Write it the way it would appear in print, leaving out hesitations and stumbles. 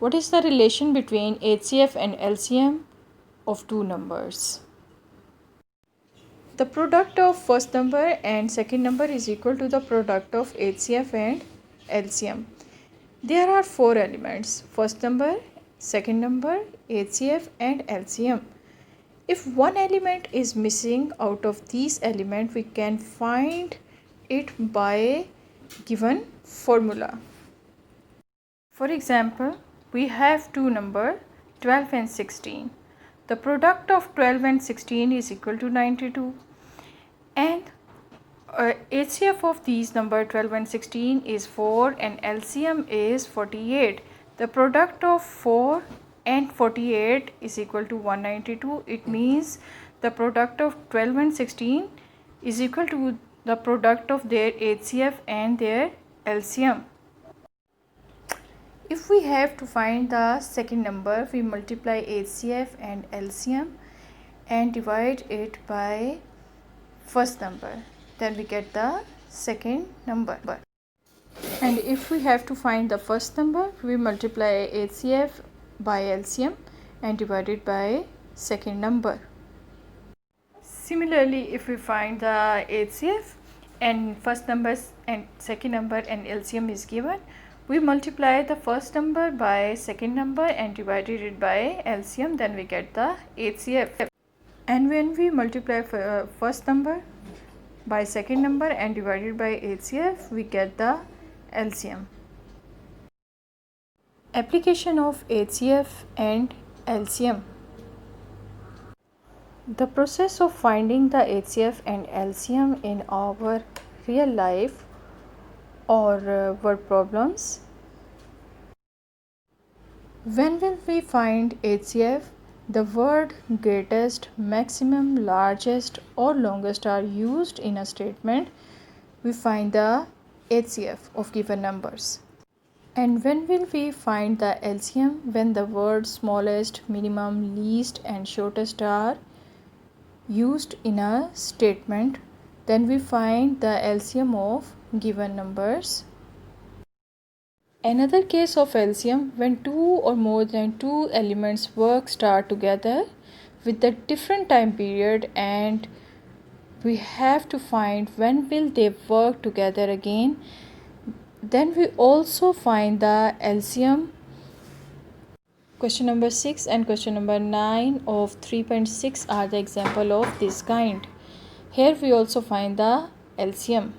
What is the relation between HCF and LCM of two numbers? The product of first number and second number is equal to the product of HCF and LCM. There are four elements: first number, second number, HCF and LCM. If one element is missing out of these elements, we can find it by given formula. For example, we have two numbers 12 and 16. The product of 12 and 16 is equal to 92, and HCF of these number 12 and 16 is 4 and LCM is 48. The product of 4 and 48 is equal to 192. It means the product of 12 and 16 is equal to the product of their HCF and their LCM. If we have to find the second number, we multiply HCF and LCM and divide it by first number. Then we get the second number. And if we have to find the first number, we multiply HCF by LCM and divide it by second number. Similarly, if we find the HCF and first numbers and second number and LCM is given, we multiply the first number by second number and divided it by LCM, then we get the HCF. And when we multiply first number by second number and divided by HCF, we get the LCM. Application of HCF and LCM. The process of finding the HCF and LCM in our real life or word problems. When will we find HCF? The word greatest, maximum, largest or longest are used in a statement. We find the HCF of given numbers. And when will we find the LCM? When the words smallest, minimum, least and shortest are used in a statement, then we find the LCM of given numbers. Another case of LCM, when two or more than two elements start together with a different time period, and we have to find when will they work together again, then we also find the LCM. Question number 6 and question number 9 of 3.6 are the example of this kind. Here we also find the LCM.